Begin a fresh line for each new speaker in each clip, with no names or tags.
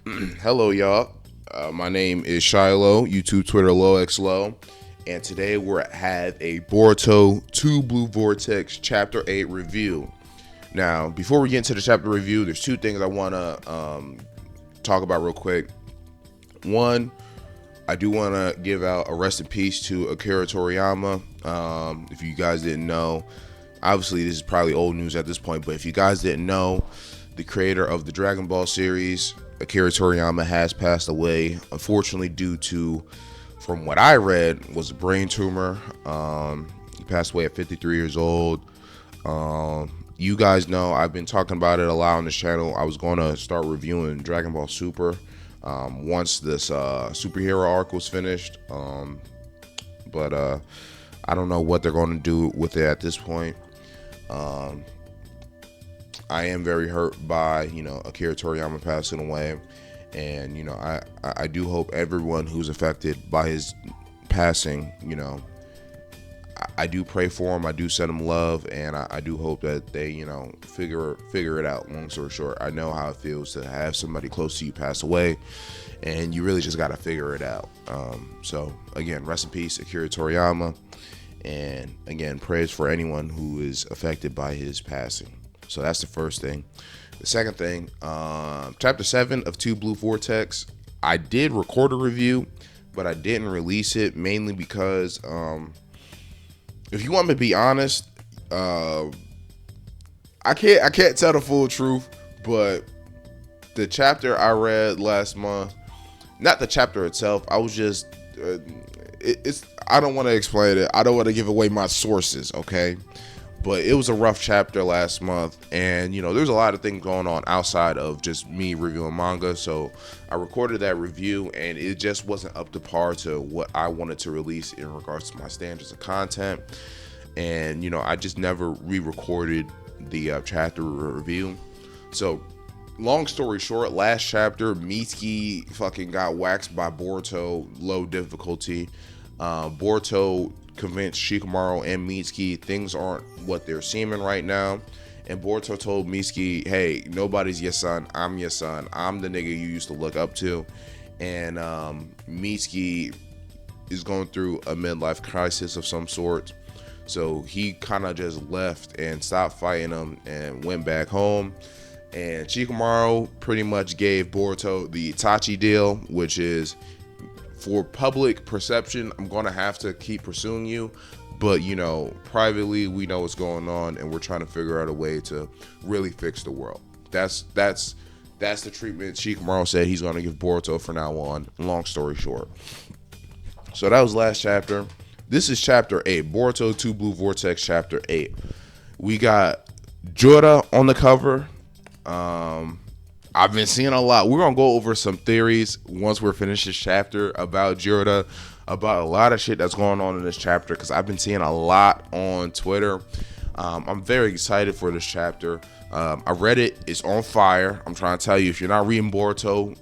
Hello, y'all. My name is Shiloh, YouTube, Twitter, LowXLow, and today we're have a Boruto 2 Blue Vortex Chapter 8 review. Now, before we get into the chapter review, there's two things I want to talk about real quick. One, I do want to give out a rest in peace to Akira Toriyama. If you guys didn't know, obviously this is probably old news at this point, but if you guys didn't know, the creator of the Dragon Ball series, Akira Toriyama, has passed away, unfortunately, due to, from what I read, was a brain tumor. He passed away at 53 years old. You guys know I've been talking about it a lot on this channel. I was going to start reviewing Dragon Ball Super once this superhero arc was finished. But I don't know what they're going to do with it at this point. I am very hurt by, Akira Toriyama passing away. And, I do hope everyone who's affected by his passing, I do pray for him. I do send him love. And I do hope that they, figure it out. Long story short, I know how it feels to have somebody close to you pass away. And you really just got to figure it out. So, again, rest in peace, Akira Toriyama. And, again, prayers for anyone who is affected by his passing. So that's the first thing. The second thing, Chapter 7 of 2 Blue Vortex, I did record a review, but I didn't release it, mainly because, if you want me to be honest, I can't tell the full truth, but the chapter I read last month, not the chapter itself, I was just, I don't want to explain it. I don't want to give away my sources, okay? But it was a rough chapter last month, and there's a lot of things going on outside of just me reviewing manga. So I recorded that review, and it just wasn't up to par to what I wanted to release in regards to my standards of content. And I just never re-recorded the chapter review. So long story short, last chapter, Mitsuki fucking got waxed by Boruto, low difficulty. Boruto convinced Shikamaru and Mitsuki things aren't what they're seeming right now, and Boruto told Mitsuki, hey, nobody's your son, I'm your son, I'm the nigga you used to look up to. And Mitsuki is going through a midlife crisis of some sort, so he kind of just left and stopped fighting him and went back home. And Shikamaru pretty much gave Boruto the Itachi deal, which is, for public perception, I'm going to have to keep pursuing you. But, privately, we know what's going on, and we're trying to figure out a way to really fix the world. That's the treatment Shikamaru said he's going to give Boruto from now on. Long story short. So that was last chapter. This is Chapter 8. Boruto 2 Blue Vortex Chapter 8. We got Jura on the cover. I've been seeing a lot. We're going to go over some theories once we're finished this chapter about Jiraiya, about a lot of shit that's going on in this chapter, because I've been seeing a lot on Twitter. I'm very excited for this chapter. I read it. It's on fire. I'm trying to tell you, if you're not reading Boruto,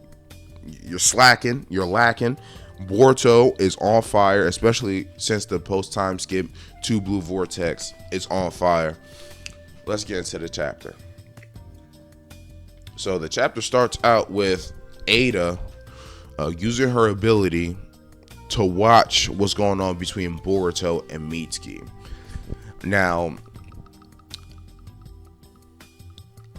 you're slacking. You're lacking. Boruto is on fire, especially since the post-time skip 2 Blue Vortex is on fire. Let's get into the chapter. So the chapter starts out with Ada using her ability to watch what's going on between Boruto and Mitsuki. Now,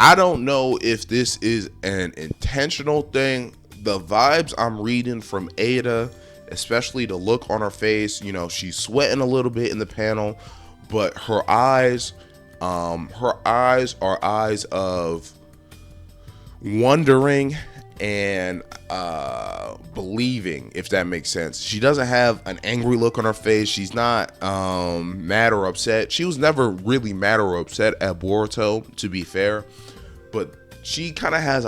I don't know if this is an intentional thing. The vibes I'm reading from Ada, especially the look on her face, she's sweating a little bit in the panel, but her eyes are eyes of wondering and believing, if that makes sense. She doesn't have an angry look on her face. She's not mad or upset. She was never really mad or upset at Boruto, to be fair, but she kind of has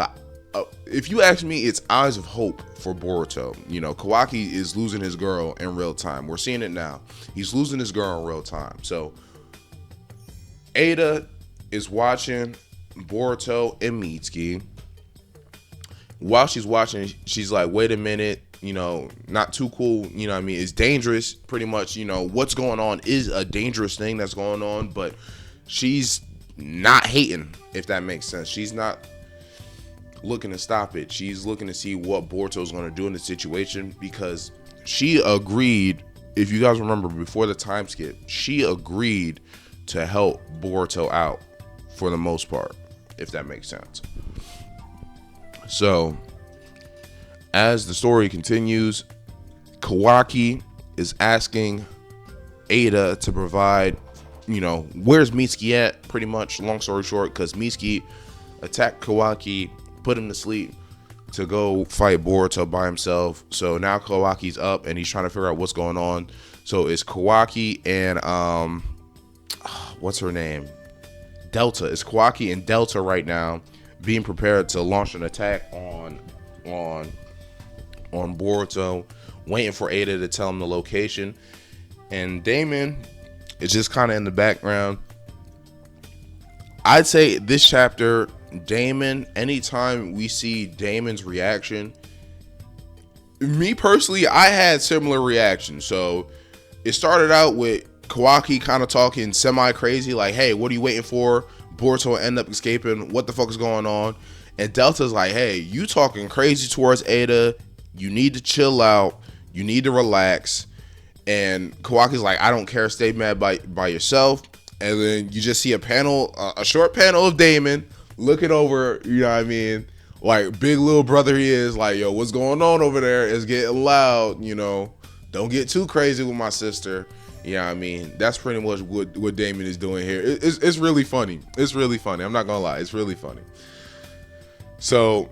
if you ask me, it's eyes of hope for Boruto. Kawaki is losing his girl in real time. We're seeing it now. He's losing his girl in real time. So Ada is watching Boruto and Mitsuki. While she's watching, she's like, wait a minute, not too cool, it's dangerous, pretty much, what's going on is a dangerous thing that's going on, but she's not hating, if that makes sense. She's not looking to stop it. She's looking to see what Boruto's going to do in the situation, because she agreed, if you guys remember before the time skip, she agreed to help Boruto out for the most part, if that makes sense. So as the story continues, Kawaki is asking Ada to provide, where's Mitsuki at, pretty much, long story short, because Mitsuki attacked Kawaki, put him to sleep to go fight Boruto by himself. So now Kawaki's up and he's trying to figure out what's going on. So it's Kawaki and what's her name? Delta. It's Kawaki and Delta right now being prepared to launch an attack on Boruto, waiting for Ada to tell him the location. And Damon is just kind of in the background. I'd say this chapter, Damon, anytime we see Damon's reaction, me personally, I had similar reactions. So it started out with Kawaki kind of talking semi-crazy, like, hey, what are you waiting for? Boruto will end up escaping. What the fuck is going on? And Delta's like, hey, you talking crazy towards Ada. You need to chill out. You need to relax. And Kawaki's like, I don't care. Stay mad by yourself. And then you just see a short panel of Damon looking over, you know what I mean? Like, big little brother he is, like, yo, what's going on over there? It's getting loud, Don't get too crazy with my sister. You know what I mean? That's pretty much what Damon is doing here. It's really funny. It's really funny. I'm not gonna lie. It's really funny. So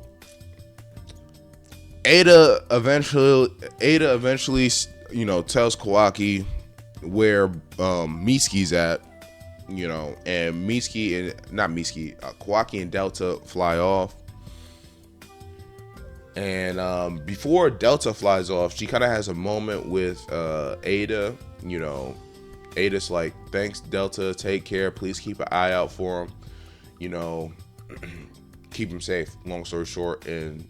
Ada eventually, tells Kawaki where Mitsuki's at, and Kawaki and Delta fly off. And before Delta flies off, she kind of has a moment with Ada. Ada's like, thanks, Delta, take care, please keep an eye out for him, keep him safe, long story short. And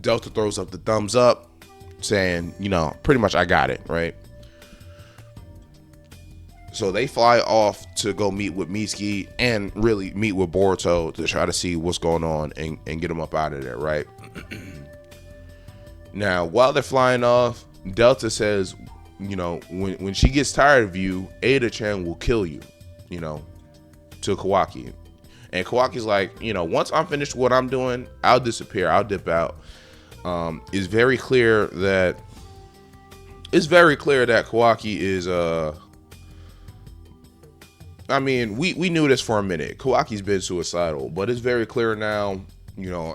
Delta throws up the thumbs up, saying, pretty much I got it, right? So they fly off to go meet with Mitsuki and really meet with Boruto to try to see what's going on and get him up out of there, right? Now, while they're flying off, Delta says, when she gets tired of you, Ada-chan will kill you, to Kawaki. And Kawaki's like, once I'm finished what I'm doing, I'll disappear. I'll dip out. It's very clear that Kawaki is we knew this for a minute. Kawaki's been suicidal, but it's very clear now,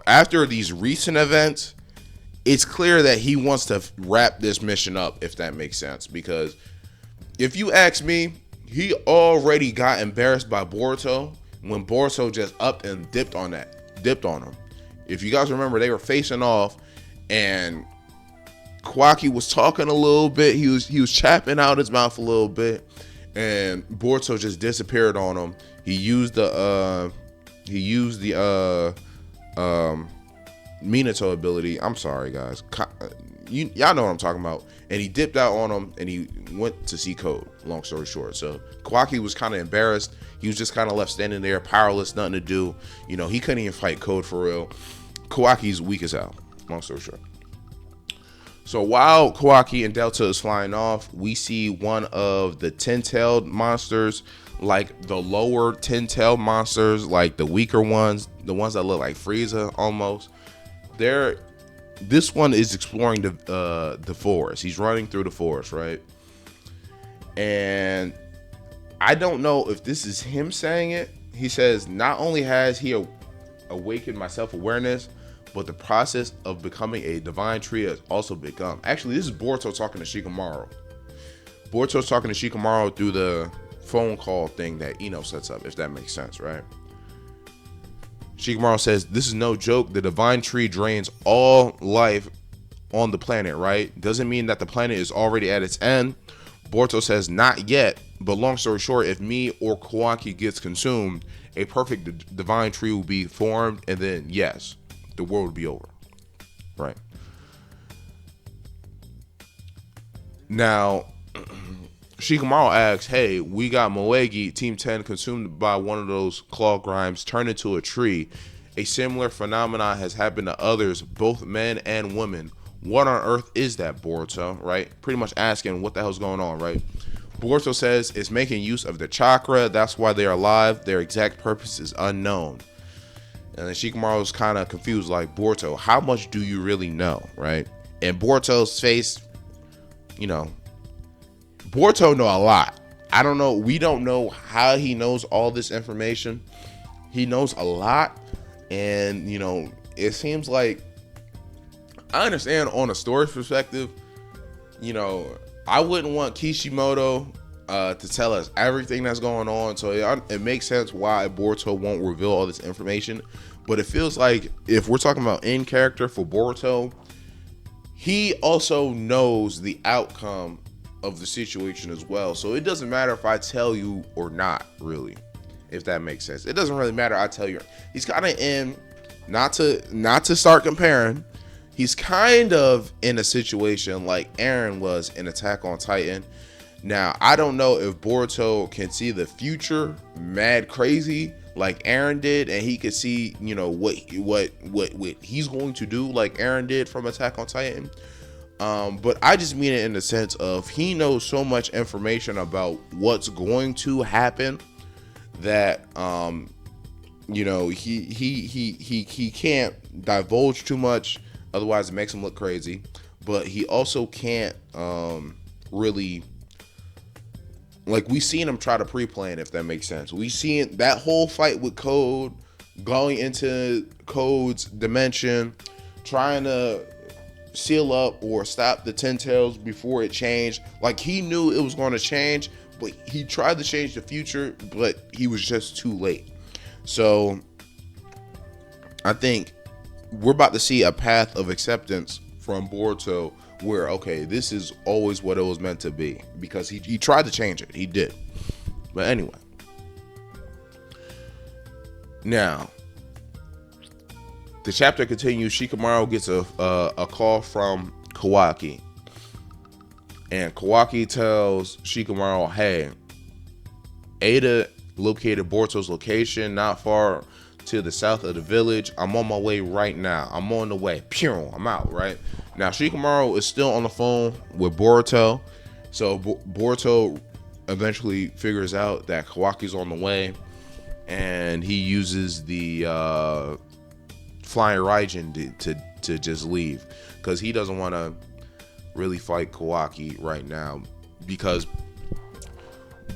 after these recent events, it's clear that he wants to wrap this mission up, if that makes sense. Because if you ask me, he already got embarrassed by Boruto when Boruto just upped and dipped on him. If you guys remember, they were facing off and Kawaki was talking a little bit. He was chapping out his mouth a little bit, and Boruto just disappeared on him. He used the Minato ability. I'm sorry, guys. Y'all know what I'm talking about. And he dipped out on him, and he went to see Code, long story short. So Kawaki was kind of embarrassed. He was just kind of left standing there, powerless, nothing to do. He couldn't even fight Code for real. Kawaki's weak as hell, long story short. So while Kawaki and Delta is flying off, we see one of the 10-tailed monsters, like the lower 10-tailed monsters, like the weaker ones, the ones that look like Frieza almost. This one is exploring the forest. He's running through the forest, right? And I don't know if this is him saying it. He says, not only has he awakened my self-awareness, but the process of becoming a divine tree has also begun. Actually, this is Boruto talking to Shikamaru. Boruto's talking to Shikamaru through the phone call thing that Ino sets up, if that makes sense, right? Shikamaru says, this is no joke. The divine tree drains all life on the planet, right? Doesn't mean that the planet is already at its end. Boruto says, not yet. But long story short, if me or Kawaki gets consumed, a perfect divine tree will be formed, and then, yes, the world will be over, right? Now, Shikamaru asks, hey, we got Moegi, Team 10, consumed by one of those claw grimes, turned into a tree, A similar phenomenon has happened to others, both men and women. What on earth is that, Boruto? Right? Pretty much asking what the hell's going on, right? Boruto says it's making use of the chakra. That's why they are alive. Their exact purpose is unknown. And then Shikamaru's kind of confused, like, Boruto, how much do you really know, right? And Boruto's face, you know, Boruto know a lot. I don't know. We don't know how he knows all this information. He knows a lot. And, you know, it seems like, I understand on a story perspective, you know, I wouldn't want Kishimoto to tell us everything that's going on. So it makes sense why Boruto won't reveal all this information. But it feels like if we're talking about in character for Boruto, he also knows the outcome of the situation as well. So it doesn't matter if I tell you or not, really, if that makes sense. It doesn't really matter. I tell you. He's kind of in, not to start comparing, he's kind of in a situation like Eren was in Attack on Titan. Now, I don't know if Boruto can see the future mad crazy like Eren did, and he could see, you know, what he's going to do like Eren did from Attack on Titan. But I just mean it in the sense of he knows so much information about what's going to happen that you know, he can't divulge too much, otherwise it makes him look crazy. But he also can't really, like, we seen him try to pre-plan, if that makes sense. We seen that whole fight with Code, going into Code's dimension, trying to seal up or stop the Ten Tails before it changed. Like, he knew it was going to change, but he tried to change the future, but he was just too late. So I think we're about to see a path of acceptance from Boruto where, okay, this is always what it was meant to be, because he tried to change it. He did. But anyway. Now, the chapter continues. Shikamaru gets a call from Kawaki. And Kawaki tells Shikamaru, hey, Ada located Boruto's location not far to the south of the village. I'm on my way right now. I'm on the way. Pew, I'm out, right? Now, Shikamaru is still on the phone with Boruto. So Boruto eventually figures out that Kawaki's on the way, and he uses the Flying Raijin to just leave, because he doesn't want to really fight Kawaki right now, because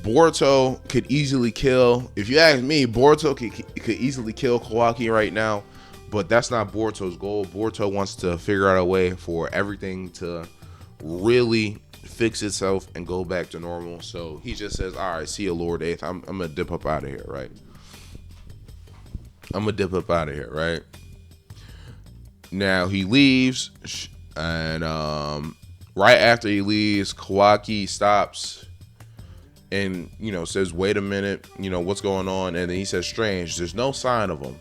Boruto could easily kill, if you ask me, Boruto could easily kill Kawaki right now, but that's not Boruto's goal. Boruto wants to figure out a way for everything to really fix itself and go back to normal. So he just says, all right, see you, Lord Eighth. I'm gonna dip up out of here, right? Now he leaves, and right after he leaves, Kawaki stops and, you know, says, wait a minute, you know, what's going on? And then he says, strange, there's no sign of him.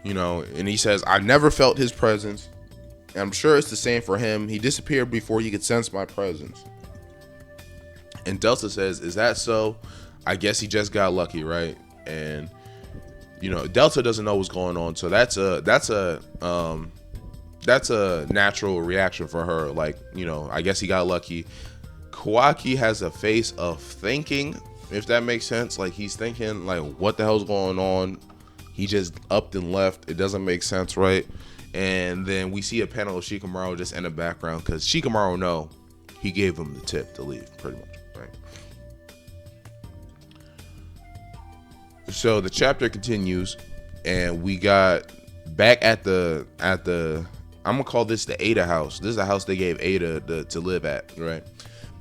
You know, and he says, I never felt his presence. And I'm sure it's the same for him. He disappeared before he could sense my presence. And Delta says, is that so? I guess he just got lucky, right? And, you know, Delta doesn't know what's going on. So that's a natural reaction for her. Like, you know, I guess he got lucky. Kawaki has a face of thinking, if that makes sense. Like, he's thinking, like, what the hell's going on? He just upped and left. It doesn't make sense, right? And then we see a panel of Shikamaru just in the background, because Shikamaru know he gave him the tip to leave, pretty much, right? So the chapter continues, and we got back at the I'm gonna call this the Ada house. This is the house they gave Ada to live at, right?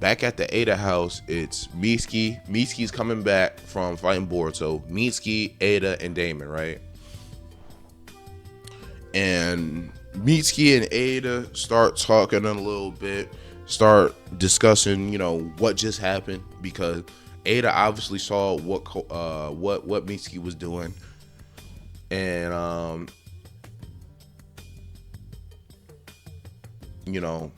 Back at the Ada house, it's Mitsuki. Mitsuki's coming back from fighting Boruto. Mitsuki, Ada, and Damon, right? And Mitsuki and Ada start talking a little bit, start discussing, you know, what just happened, because Ada obviously saw what Mitsuki was doing, and you know,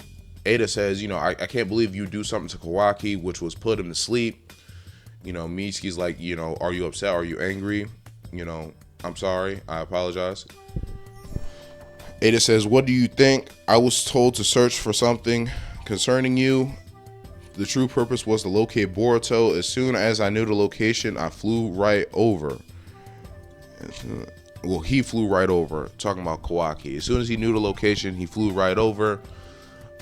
Ada says, you know, I can't believe you do something to Kawaki, which was put him to sleep. You know, Mitsuki's like, you know, are you upset? Are you angry? You know, I'm sorry. I apologize. Ada says, what do you think? I was told to search for something concerning you. The true purpose was to locate Boruto. As soon as I knew the location, I flew right over. Well, he flew right over. Talking about Kawaki. As soon as he knew the location, he flew right over.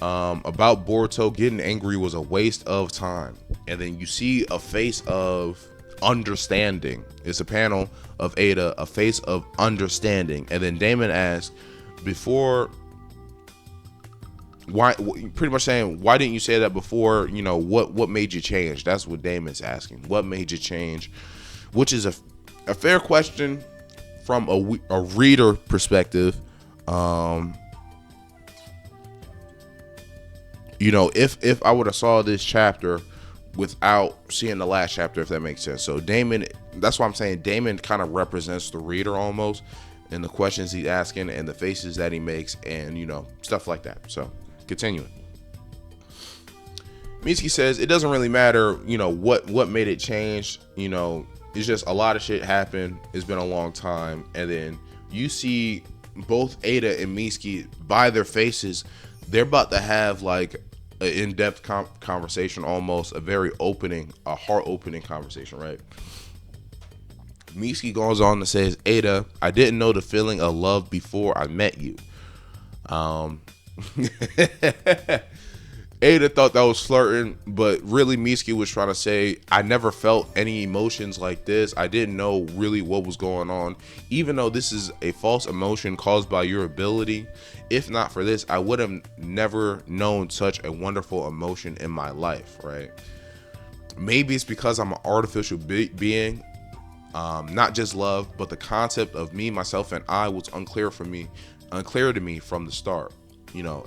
About Boruto, getting angry was a waste of time. And then you see a face of understanding. It's a panel of Ada, a face of understanding. And then Damon asks, before, why, pretty much saying, why didn't you say that before? You know, what made you change? That's what Damon's asking. What made you change? Which is a fair question from a reader perspective. You know, if I would have saw this chapter without seeing the last chapter, if that makes sense. So Damon, that's why I'm saying Damon kind of represents the reader almost, and the questions he's asking and the faces that he makes, and you know, stuff like that. So continuing. Mitsuki says it doesn't really matter, you know, what made it change. You know, it's just a lot of shit happened. It's been a long time, and then you see both Ada and Mitsuki, by their faces, they're about to have like an in-depth conversation, almost a very opening, a heart-opening conversation, right? Mitsuki goes on to say, Ada, I didn't know the feeling of love before I met you. Ada thought that was flirting, but really Mitsuki was trying to say, I never felt any emotions like this. I didn't know really what was going on. Even though this is a false emotion caused by your ability, if not for this, I would have never known such a wonderful emotion in my life, right? Maybe it's because I'm an artificial being, not just love, but the concept of me, myself, and I was unclear to me from the start. You know,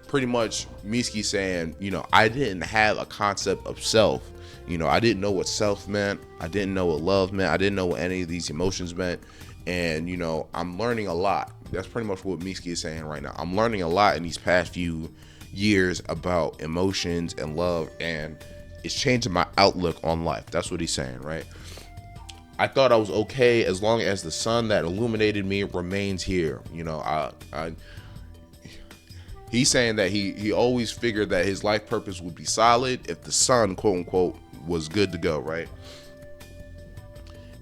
pretty much Mitsuki saying, you know, I didn't have a concept of self. You know, I didn't know what self meant. I didn't know what love meant. I didn't know what any of these emotions meant. And, you know, I'm learning a lot. That's pretty much what Mitsuki is saying right now. I'm learning a lot in these past few years about emotions and love, and it's changing my outlook on life. That's what he's saying, right? I thought I was okay as long as the sun that illuminated me remains here. You know, he's saying that he always figured that his life purpose would be solid if the sun, quote unquote, was good to go, right?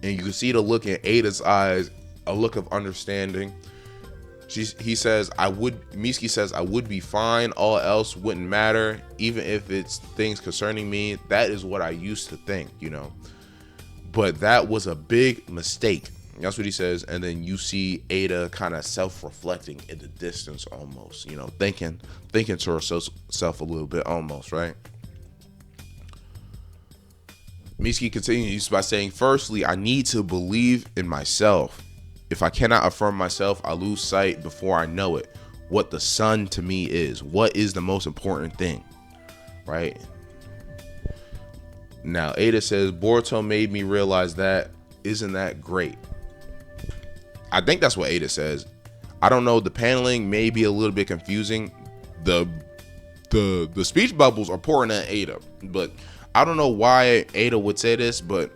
And you can see the look in Ada's eyes, a look of understanding. Mitsuki says, I would be fine. All else wouldn't matter, even if it's things concerning me. That is what I used to think, you know. But that was a big mistake. That's what he says. And then you see Ada kind of self-reflecting in the distance almost, you know, thinking to herself a little bit almost, right? Mitsuki continues by saying, firstly, I need to believe in myself. If I cannot affirm myself, I lose sight before I know it. What the sun to me is. What is the most important thing, right? Now, Ada says, Boruto made me realize that. Isn't that great? I think that's what Ada says. I don't know. The paneling may be a little bit confusing. The speech bubbles are pouring at Ada, but I don't know why Ada would say this, but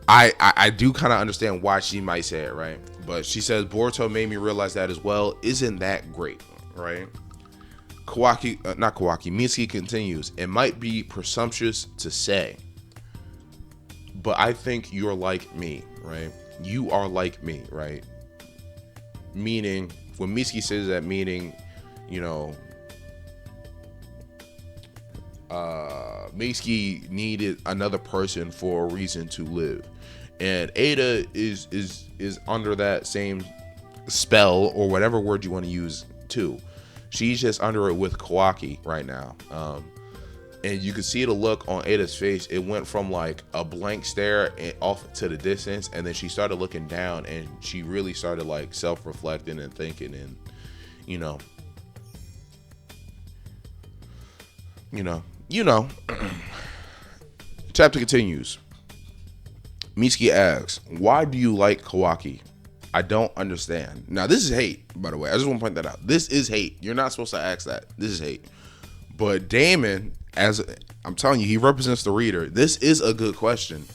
I do kind of understand why she might say it, right? But she says, Boruto made me realize that as well. Isn't that great, right? Mitsuki continues, it might be presumptuous to say, but I think you're like me, right? You are like me, right? Meaning, when Mitsuki says that, meaning, you know, Mitsuki needed another person for a reason to live, and Ada is under that same spell, or whatever word you want to use too. She's just under it with Kawaki right now. And you can see the look on Ada's face. It went from like a blank stare off to the distance, and then she started looking down, and she really started like self-reflecting and thinking, and you know. Chapter continues. Mitsuki asks, why do you like Kawaki? I don't understand. Now, this is hate, by the way. I just want to point that out. This is hate. You're not supposed to ask that. This is hate. But Damon, as I'm telling you, he represents the reader. This is a good question.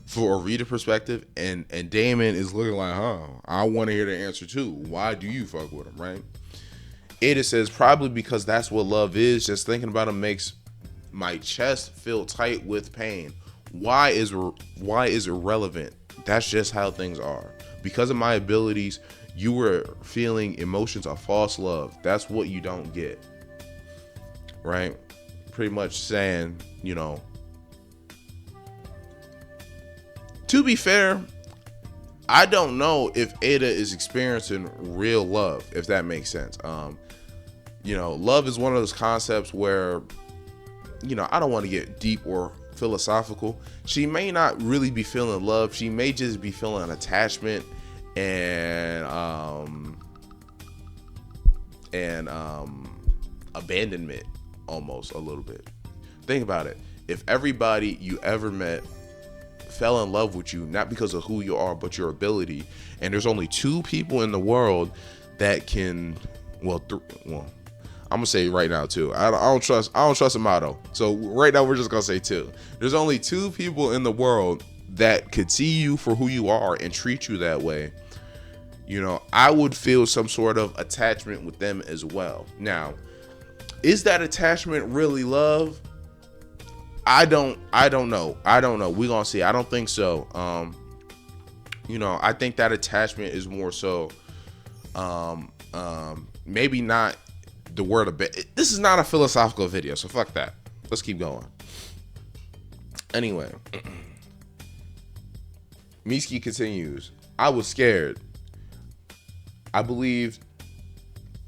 for a reader perspective, and Damon is looking like, I want to hear the answer too. Why do you fuck with him, right? Ada says probably because that's what love is. Just thinking about him makes my chest feel tight with pain. Why is irrelevant? That's just how things are. Because of my abilities, you were feeling emotions of false love. That's what you don't get, right? Pretty much saying, to be fair, I don't know if Ada is experiencing real love, if that makes sense. Love is one of those concepts where, I don't want to get deep or philosophical. She may not really be feeling love. She may just be feeling attachment and abandonment, almost a little bit. Think about it. If everybody you ever met fell in love with you, not because of who you are, but your ability, and there's only two people in the world that can, I'm gonna say right now too. I don't trust Amato. So right now we're just gonna say two. There's only two people in the world that could see you for who you are and treat you that way. I would feel some sort of attachment with them as well. Now, is that attachment really love? I don't know. We're gonna see. I don't think so. I think that attachment is more so maybe not the word of bit. This is not a philosophical video, so fuck that. Let's keep going. Anyway, Mitsuki continues. I was scared. I believed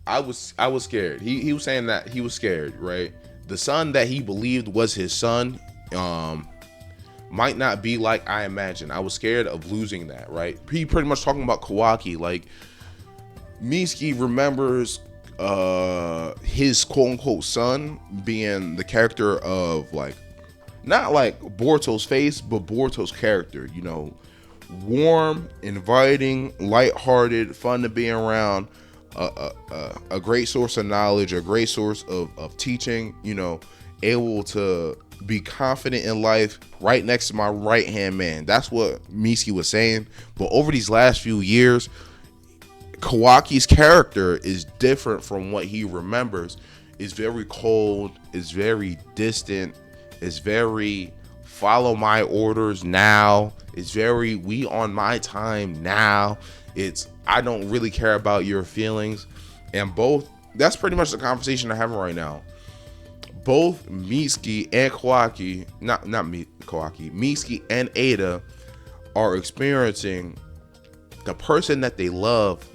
I was scared. He was saying that he was scared, right? The son that he believed was his son might not be like I imagined. I was scared of losing that, right? He pretty much talking about Kawaki. Like, Mitsuki remembers his quote-unquote son being the character of, like, not like Boruto's face, but Boruto's character, warm, inviting, lighthearted, fun to be around, a great source of knowledge, a great source of teaching, able to be confident in life, right next to my right hand man. That's what Mitsuki was saying. But over these last few years, Kawaki's character is different from what he remembers. It's very cold, it's very distant, it's very follow my orders now, it's very we on my time now, it's I don't really care about your feelings. And that's pretty much the conversation I'm having right now. Both Mitsuki and Kawaki, Mitsuki and Ada are experiencing the person that they love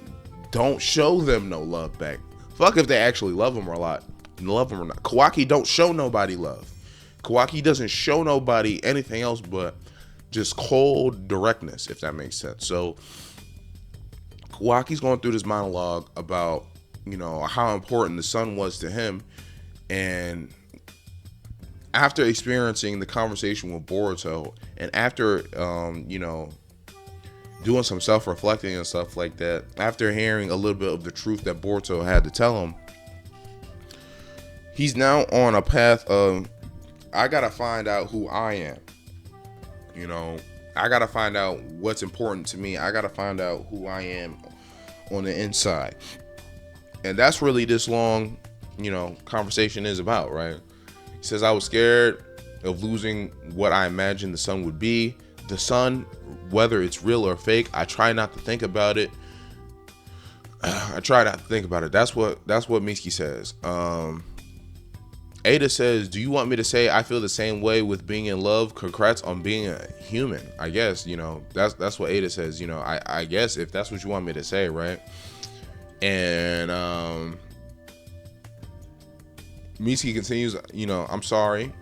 don't show them no love back. Fuck if they actually love them or not. Kawaki don't show nobody love. Kawaki doesn't show nobody anything else but just cold directness, if that makes sense. So Kawaki's going through this monologue about, how important the son was to him. And after experiencing the conversation with Boruto, and after, doing some self-reflecting and stuff like that, after hearing a little bit of the truth that Boruto had to tell him, he's now on a path of, I gotta find out who I am. I gotta find out what's important to me. I gotta find out who I am on the inside. And that's really this long, conversation is about, right? He says, I was scared of losing what I imagined the son would be. The son, whether it's real or fake, I try not to think about it. That's what Mitsuki says. Ada says, do you want me to say I feel the same way with being in love? Congrats on being a human. I guess, that's what Ada says. I guess if that's what you want me to say, right? And Mitsuki continues, I'm sorry.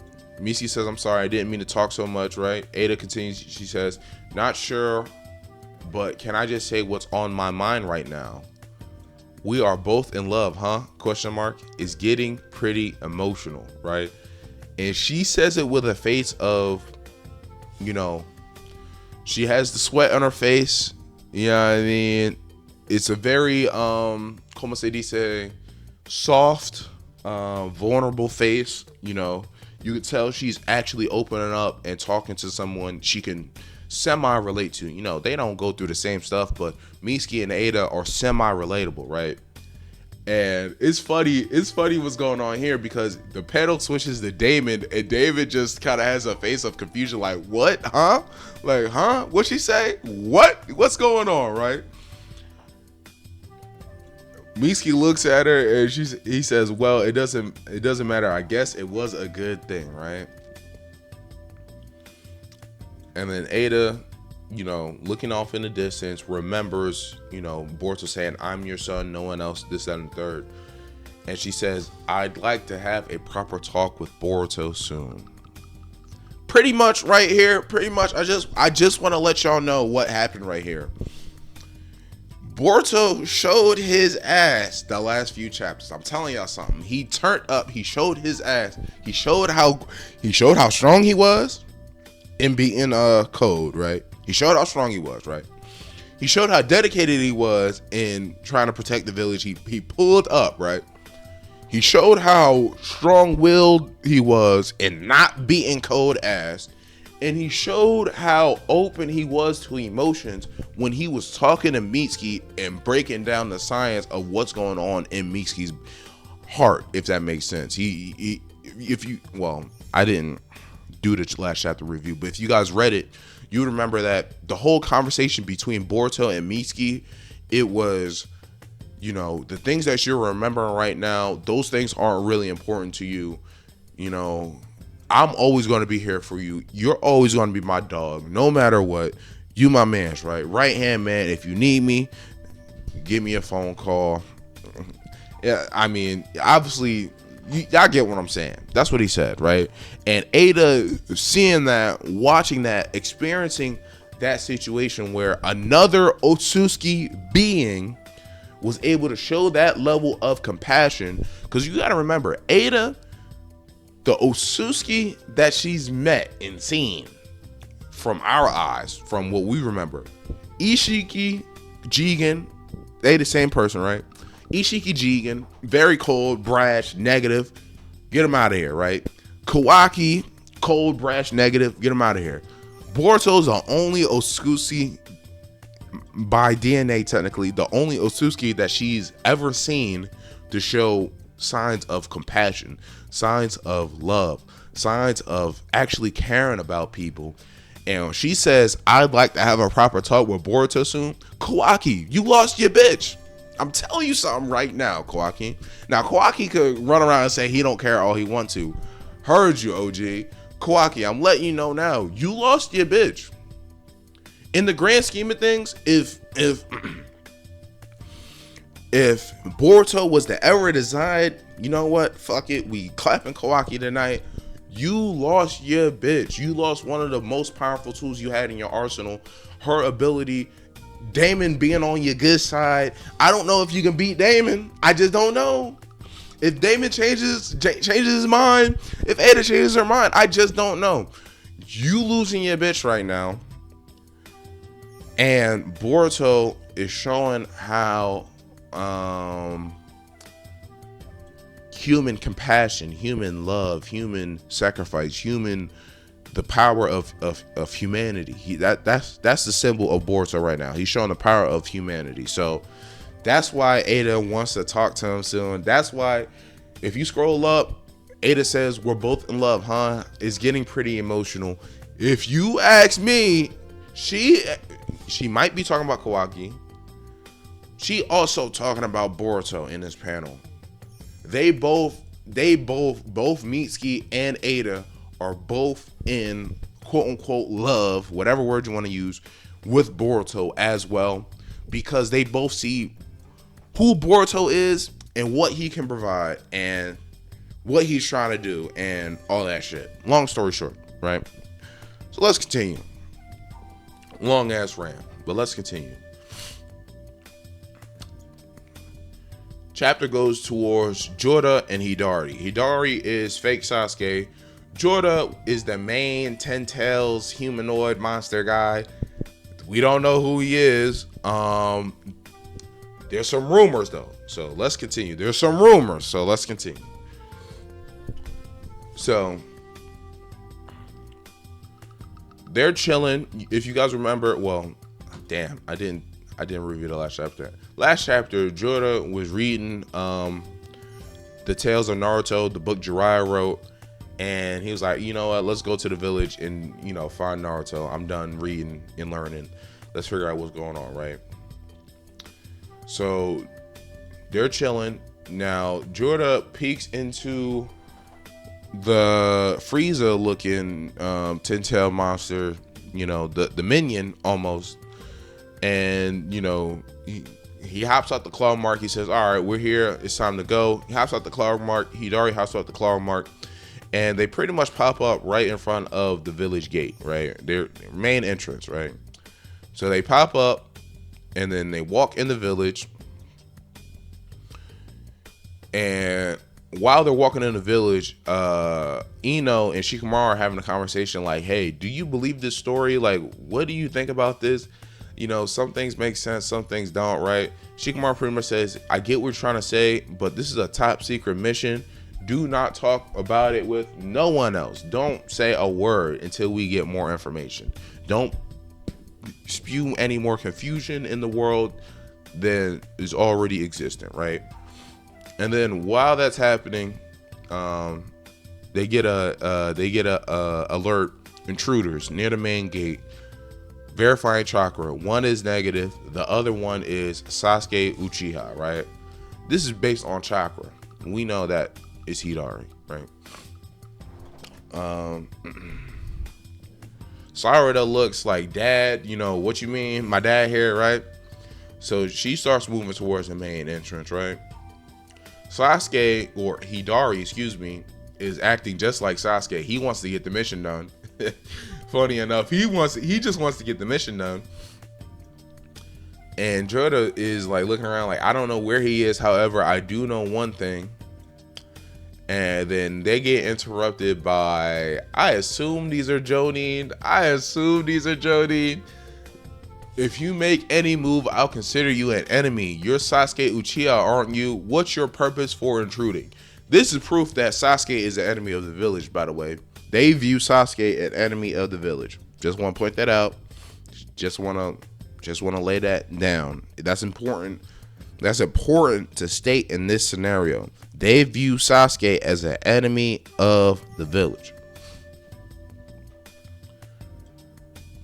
Mitsuki says, I'm sorry, I didn't mean to talk so much, right? Ada continues, she says, not sure, but can I just say what's on my mind right now? We are both in love, huh? ? It's getting pretty emotional, right? And she says it with a face of, she has the sweat on her face. You know what I mean? It's a very, como se dice, soft, vulnerable face. You could tell she's actually opening up and talking to someone she can semi-relate to. You know, they don't go through the same stuff, but Mitsuki and Ada are semi-relatable, right? And it's funny what's going on here, because the panel switches to Damon, and David just kind of has a face of confusion, like, what? Huh? Like, huh? What'd she say? What's going on, right? Mitsuki looks at her and he says, well, it doesn't matter. I guess it was a good thing, right? And then Ada, you know, looking off in the distance, remembers, you know, Boruto saying, I'm your son, no one else, this, that, and third. And she says, I'd like to have a proper talk with Boruto soon. Pretty much right here, I just want to let y'all know what happened right here. Boruto showed his ass the last few chapters. I'm telling y'all something. He turned up. He showed his ass. He showed how strong he was in beating Code, right? He showed how strong he was, right? He showed how dedicated he was in trying to protect the village. He pulled up, right? He showed how strong-willed he was in not beating Code ass. And he showed how open he was to emotions when he was talking to Mitsuki and breaking down the science of what's going on in Mitsuki's heart, if that makes sense. I didn't do the last chapter review, but if you guys read it, you remember that the whole conversation between Boruto and Mitsuki, it was, you know, the things that you're remembering right now, those things aren't really important to you, you know. I'm always going to be here for you. You're always going to be my dog, no matter what. You my man's, right? Right hand man. If you need me, give me a phone call. Yeah, I mean, obviously, y'all get what I'm saying. That's what he said, right? And Ada, seeing that, watching that, experiencing that situation where another Otsutsuki being was able to show that level of compassion. Because you got to remember, Ada, the Otsutsuki that she's met and seen from our eyes, from what we remember, Ishiki, Jigen, they the same person, right? Ishiki, Jigen, very cold, brash, negative, get him out of here, right? Kawaki, cold, brash, negative, get him out of here. Boruto's the only Otsutsuki, by DNA technically, the only Otsutsuki that she's ever seen to show signs of compassion, signs of love, signs of actually caring about people. And she says, I'd like to have a proper talk with Boruto soon. Kawaki, you lost your bitch. I'm telling you something right now, Kawaki. Now, Kawaki could run around and say he don't care all he wants to. Heard you, OG. Kawaki, I'm letting you know now, you lost your bitch. In the grand scheme of things, if Boruto was to ever decide, you know what, fuck it, we clapping Kawaki tonight, you lost your bitch. You lost one of the most powerful tools you had in your arsenal. Her ability, Damon being on your good side. I don't know if you can beat Damon. I just don't know. If Damon changes his mind, if Ada changes her mind, I just don't know. You losing your bitch right now. And Boruto is showing how human compassion, human love, human sacrifice, the power of humanity. That's the symbol of Boruto right now. He's showing the power of humanity. So that's why Ada wants to talk to him soon. That's why, if you scroll up, Ada says, we're both in love, huh? It's getting pretty emotional. If you ask me, she might be talking about Kawaki. She also talking about Boruto in this panel. They both Mitsuki and Ada are both in quote unquote love, whatever word you want to use, with Boruto as well, because they both see who Boruto is and what he can provide and what he's trying to do and all that shit. Long story short, right? So let's continue. Long ass rant, but let's continue. Chapter goes towards Jorah and Hidari. Hidari is fake Sasuke. Jorah is the main 10 tails humanoid monster guy. We don't know who he is. There's some rumors though. So let's continue. There's some rumors. So let's continue. So they're chilling. If you guys remember, well, damn, I didn't review the last chapter. Last chapter, Jorah was reading the Tales of Naruto, the book Jiraiya wrote, and he was like, you know what, let's go to the village and, you know, find Naruto. I'm done reading and learning. Let's figure out what's going on, right? So they're chilling. Now, Jorah peeks into the Frieza looking ten-tail monster, you know, the minion almost. And, you know, he hops out the claw mark. He says, all right, we're here. It's time to go. He hops out the claw mark. He'd already hops out the claw mark. And they pretty much pop up right in front of the village gate, right? Their main entrance, right? So they pop up and then they walk in the village. And while they're walking in the village, Ino and Shikamaru are having a conversation like, hey, do you believe this story? Like, what do you think about this? You know, some things make sense, some things don't, right? Shikamaru pretty much says, I get what you're trying to say, but this is a top secret mission. Do not talk about it with no one else. Don't say a word until we get more information. Don't spew any more confusion in the world than is already existent, right? And then while that's happening, they get a alert intruders near the main gate, verifying chakra. One is negative, the other one is Sasuke Uchiha, right? This is based on chakra. We know that it's Hidari, right? Sarada looks like, dad, you know, what you mean? My dad here, right? So she starts moving towards the main entrance, right? Sasuke, or Hidari, excuse me, is acting just like Sasuke. He wants to get the mission done. Funny enough, he just wants to get the mission done. And Jorah is like looking around like, I don't know where he is. However, I do know one thing. And then they get interrupted by, I assume these are Jonin. If you make any move, I'll consider you an enemy. You're Sasuke Uchiha, aren't you? What's your purpose for intruding? This is proof that Sasuke is an enemy of the village, by the way. They view Sasuke an enemy of the village. Just want to point that out. Just want to lay that down. That's important. That's important to state in this scenario. They view Sasuke as an enemy of the village.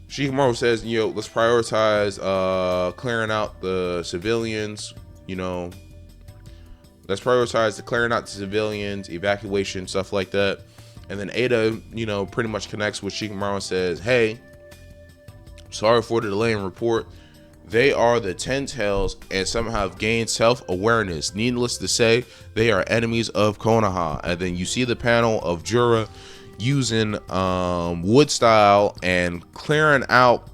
Shikamaru says, you know, let's prioritize clearing out the civilians, you know. Let's prioritize the clearing out the civilians, evacuation, stuff like that. And then Ada, you know, pretty much connects with Shikamaru and says, hey, sorry for the delay in report. They are the Ten Tails and somehow have gained self-awareness. Needless to say, they are enemies of Konoha. And then you see the panel of Jorah using wood style and clearing out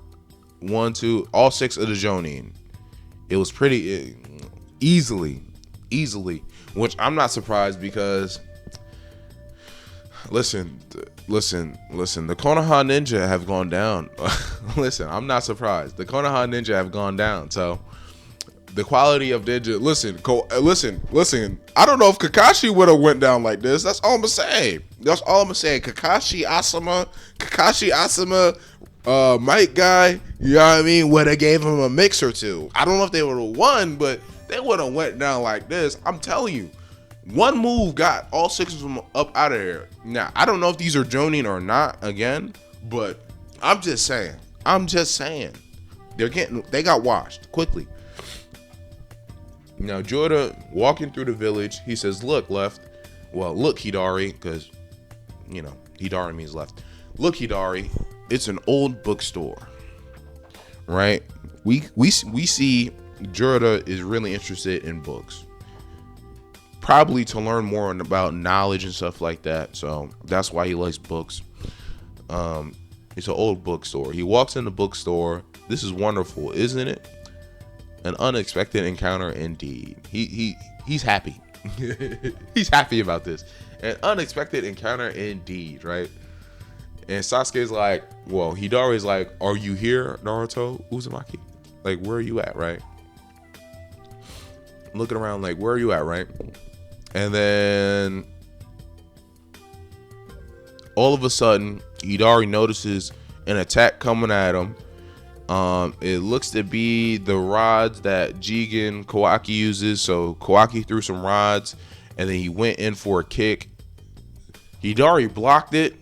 all 6 of the Jonin. It was pretty easily, which I'm not surprised because listen, the Konoha ninja have gone down. Listen, I'm not surprised. The Konoha ninja have gone down. So the quality of ninja, listen. I don't know if Kakashi would have went down like this. That's all I'm saying. Kakashi Asuma, Mike guy, you know what I mean, would have gave him a mix or two. I don't know if they would have won, but they would have went down like this. I'm telling you. One move got all 6 of them up out of here. Now, I don't know if these are Jonin or not again, but I'm just saying. They got washed quickly. Now, Jorah walking through the village, he says, look, left. Well, look, Hidari, because, you know, Hidari means left. Look, Hidari, it's an old bookstore, right? We see Jorah is really interested in books. Probably to learn more about knowledge and stuff like that. So that's why he likes books. It's an old bookstore. He walks in the bookstore. This is wonderful, isn't it? An unexpected encounter indeed. He's happy. He's happy about this. An unexpected encounter indeed, right? And Sasuke's like, well, Hidari's like, are you here, Naruto Uzumaki? Like, where are you at, right? Looking around like, where are you at, right? And then all of a sudden, Hidari notices an attack coming at him. It looks to be the rods that Jigen Kawaki uses. So Kawaki threw some rods, and then he went in for a kick. Hidari blocked it.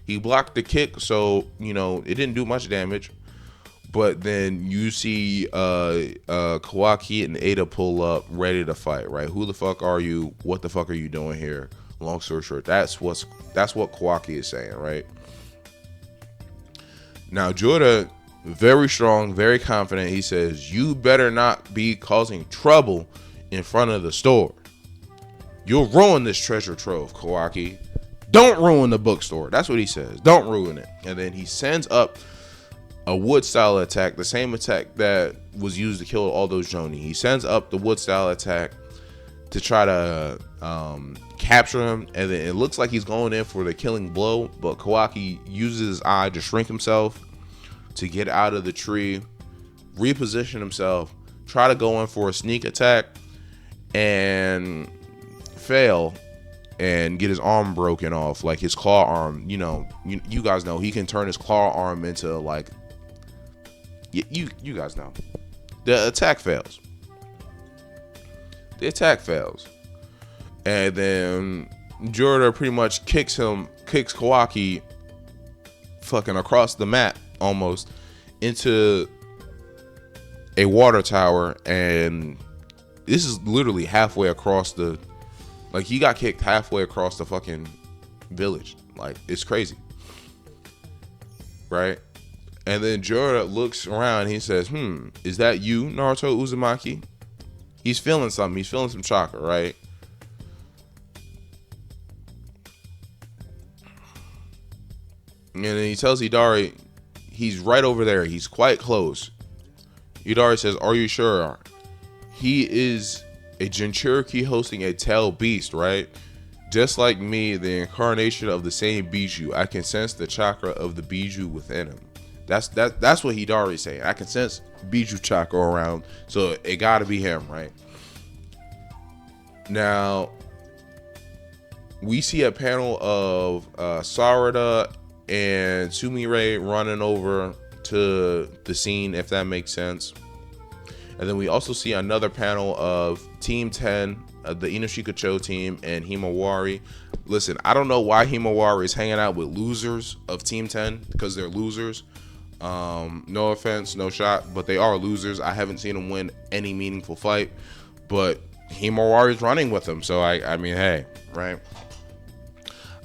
He blocked the kick, so it didn't do much damage. But then you see Kawaki and Ada pull up, ready to fight. Right? Who the fuck are you? What the fuck are you doing here? Long story short, that's what Kawaki is saying, right? Now Jura, very strong, very confident. He says, "You better not be causing trouble in front of the store. You'll ruin this treasure trove, Kawaki. Don't ruin the bookstore." That's what he says. Don't ruin it. And then he sends up a wood style attack, the same attack that was used to kill all those Jonin. He sends up the wood style attack to try to capture him, and then it looks like he's going in for the killing blow, but Kawaki uses his eye to shrink himself to get out of the tree, reposition himself, try to go in for a sneak attack, and fail and get his arm broken off, like his claw arm. You guys know he can turn his claw arm into like you guys know. The attack fails. And then Jura pretty much kicks Kawaki fucking across the map almost into a water tower, and this is literally halfway across he got kicked halfway across the fucking village. Like, it's crazy. Right? And then Jura looks around, he says, is that you, Naruto Uzumaki? He's feeling something. He's feeling some chakra, right? And then he tells Hidari he's right over there. He's quite close. Hidari says, "Are you sure?" He is a Jinchuriki hosting a tail beast, right? Just like me, the incarnation of the same Biju. I can sense the chakra of the Biju within him. That's what Hidari's saying. I can sense Biju chakra around, so it gotta be him, right? Now, we see a panel of Sarada and Sumire running over to the scene, if that makes sense. And then we also see another panel of Team 10, the Inoshika-cho team, and Himawari. Listen, I don't know why Himawari is hanging out with losers of Team 10, because they're losers. No offense, no shot, but they are losers. I haven't seen them win any meaningful fight, but Himawari's running with them, so I mean, hey, right?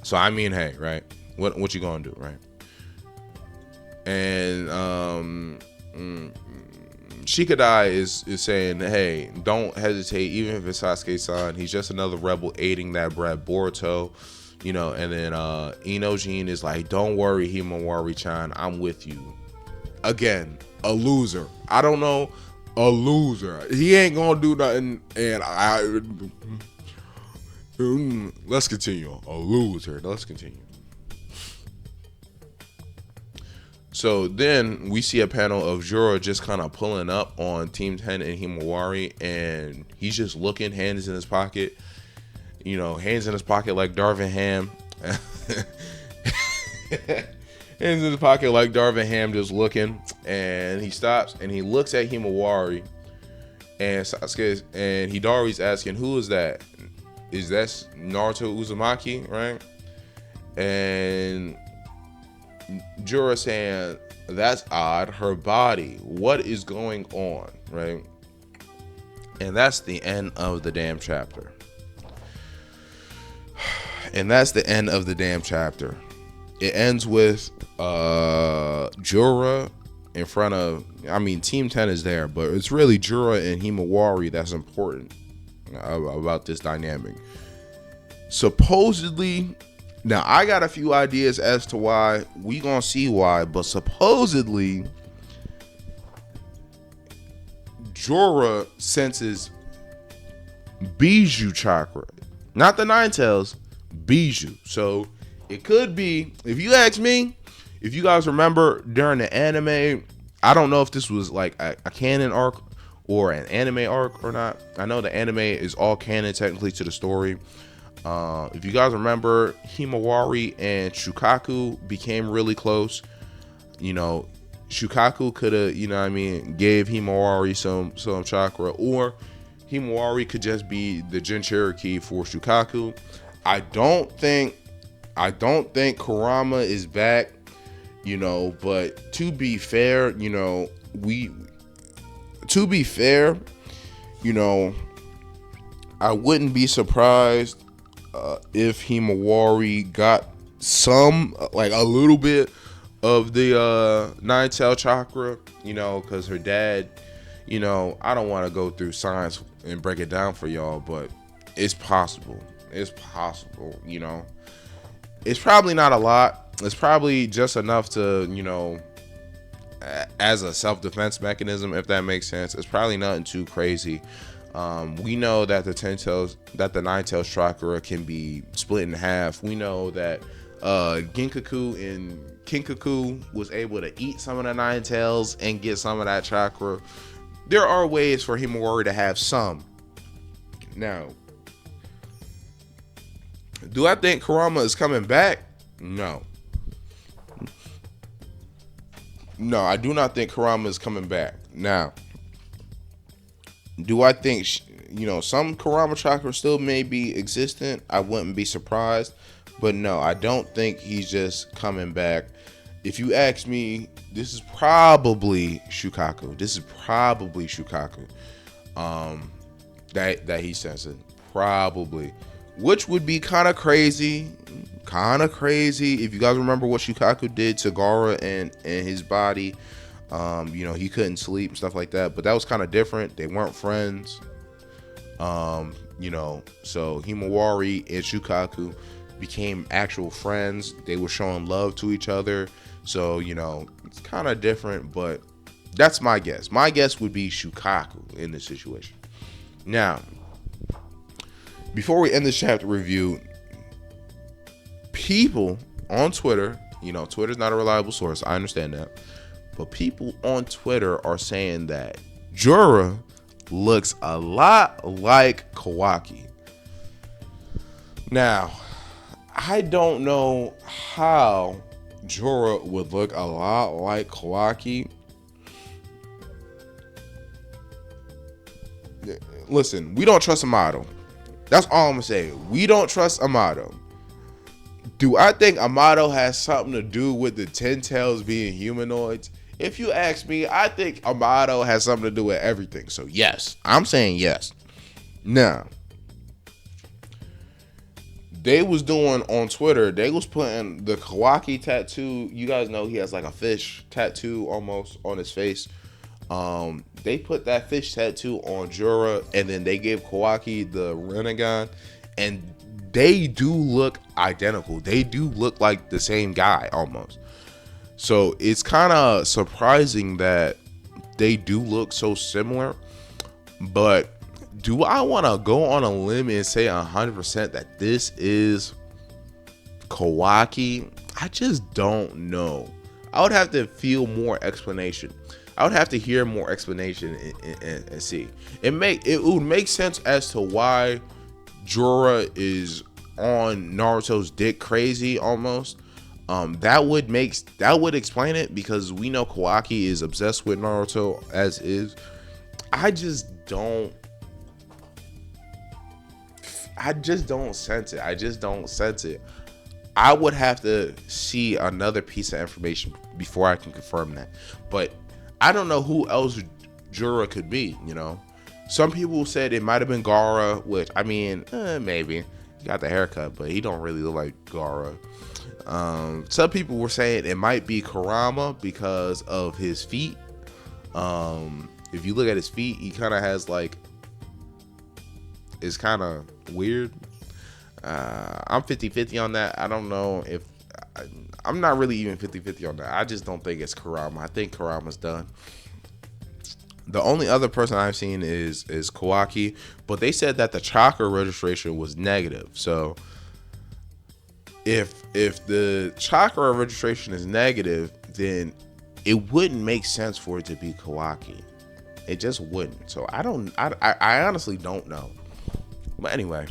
So I mean, hey, right? What you gonna do, right? And Shikadai is saying, hey, don't hesitate, even if it's Sasuke-san. He's just another rebel aiding that brat Boruto, And then Inojin is like, don't worry, Himawari-chan, I'm with you. Again, a loser. I don't know, a loser. He ain't gonna do nothing, and let's continue. A loser. Let's continue. So then we see a panel of Jura just kind of pulling up on Team 10 and Himawari, and he's just looking, hands in his pocket, hands in his pocket like Darvin Ham. Hands in his pocket like Darvin Ham, just looking, and he stops and he looks at Himawari, and Sasuke and Hidari's asking, who is that? Is that Naruto Uzumaki, right? And Jura saying, that's odd, her body, what is going on, right? And that's the end of the damn chapter. It ends with Jura in front of, Team 10 is there, but it's really Jura and Himawari that's important about this dynamic. Supposedly, now I got a few ideas as to why, we gonna see why, but supposedly Jura senses Biju chakra, not the Nine Tails, Biju. So it could be, if you ask me, if you guys remember during the anime, I don't know if this was like a canon arc or an anime arc or not. I know the anime is all canon technically to the story. If you guys remember, Himawari and Shukaku became really close. You know, Shukaku could have, you know what I mean, gave Himawari some chakra, or Himawari could just be the Jinchuriki for Shukaku. I don't think Kurama is back, you know, but to be fair, you know, I wouldn't be surprised if Himawari got some, like a little bit of the nine tail chakra, you know, because her dad, you know, I don't want to go through science and break it down for y'all, but it's possible. It's possible, you know. It's probably not a lot. It's probably just enough to, you know, as a self-defense mechanism, if that makes sense. It's probably nothing too crazy. We know that the nine tails chakra can be split in half. We know that Ginkaku and Kinkaku was able to eat some of the nine tails and get some of that chakra. There are ways for Himawari to have some. Now, do I think Kurama is coming back? No. No, I do not think Kurama is coming back. Now, do I think, you know, some Kurama chakra still may be existent? I wouldn't be surprised. But no, I don't think he's just coming back. If you ask me, this is probably Shukaku. That he's sensing. Probably. Which would be kind of crazy. If you guys remember what Shukaku did to Gaara and his body. You know, he couldn't sleep and stuff like that. But that was kind of different. They weren't friends. You know, so Himawari and Shukaku became actual friends. They were showing love to each other. So, you know, it's kind of different, but that's my guess. My guess would be Shukaku in this situation. Now, before we end this chapter review, people on Twitter, you know, Twitter's not a reliable source, I understand that, but people on Twitter are saying that Jorah looks a lot like Kawaki. Now, I don't know how Jorah would look a lot like Kawaki. Listen, we don't trust Amato. That's all I'm gonna say. We don't trust Amato. Do I think Amato has something to do with the Ten Tails being humanoids? If you ask me, I think Amato has something to do with everything. So yes, I'm saying yes. Now, they was doing on Twitter, they was putting the Kawaki tattoo. You guys know he has like a fish tattoo almost on his face. They put that fish tattoo on Jorah, and then they gave Kawaki the Rinnegan, and they do look identical. They do look like the same guy almost. So it's kind of surprising that they do look so similar. But do I want to go on a limb and say 100% that this is Kawaki? I just don't know. I would have to feel more explanation. I would have to hear more explanation and see. It would make sense as to why Jorah is on Naruto's dick crazy almost. That would explain it, because we know Kawaki is obsessed with Naruto as is. I just don't sense it. I would have to see another piece of information before I can confirm that. But I don't know who else Jorah could be, you know. Some people said it might have been Gaara, which, I mean, maybe. He got the haircut, but he don't really look like Gaara. Some people were saying it might be Kurama because of his feet. If you look at his feet, he kind of has like, it's kind of weird. I'm 50-50 on that. I don't know if I'm not really even 50-50 on that. I just don't think it's Kurama. I think Kurama's done. The only other person I've seen is Kawaki, but they said that the chakra registration was negative. So if the chakra registration is negative, then it wouldn't make sense for it to be Kawaki. It just wouldn't. So I honestly don't know. But anyway,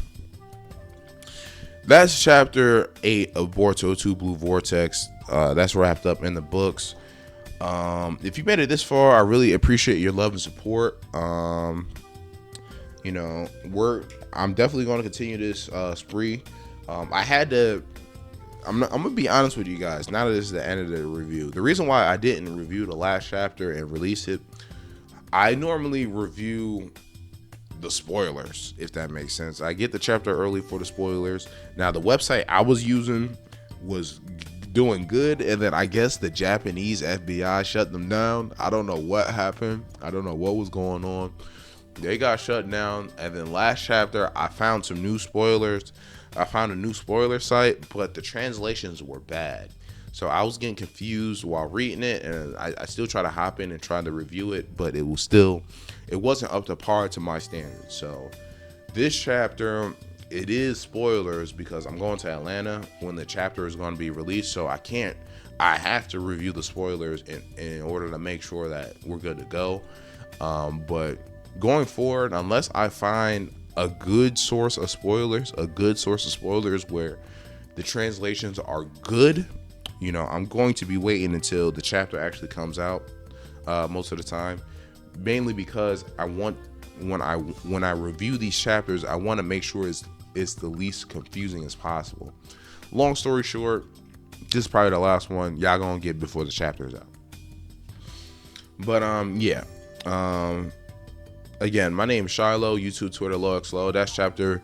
that's chapter 8 of Boruto 2 Blue Vortex. That's wrapped up in the books. If you made it this far, I really appreciate your love and support. I'm definitely going to continue this spree. I'm gonna be honest with you guys. Now that this is the end of the review, the reason why I didn't review the last chapter and release it, I normally review the spoilers, if that makes sense. I get the chapter early for the spoilers. Now, the website I was using was doing good, and then I guess the Japanese FBI shut them down. I don't know what happened. I don't know what was going on. They got shut down, and then last chapter I found some new spoilers. I found a new spoiler site, but the translations were bad. So I was getting confused while reading it, and I still try to hop in and try to review it, but it wasn't up to par to my standards. So this chapter, it is spoilers because I'm going to Atlanta when the chapter is going to be released. So I have to review the spoilers in order to make sure that we're good to go. But going forward, unless I find a good source of spoilers where the translations are good, I'm going to be waiting until the chapter actually comes out most of the time, mainly because I want, when I review these chapters, I want to make sure it's the least confusing as possible. Long story short, this is probably the last one y'all gonna get before the chapter is out. But again, my name is Shiloh, YouTube, Twitter, LowXLow. That's chapter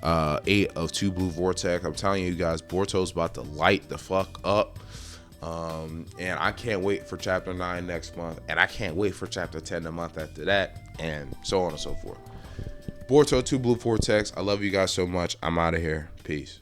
8 of 2 Blue Vortex. I'm telling you guys, Boruto's about to light the fuck up. And I can't wait for chapter 9 next month. And I can't wait for chapter 10 the month after that. And so on and so forth. Boruto 2 Blue Vortex. I love you guys so much. I'm out of here. Peace.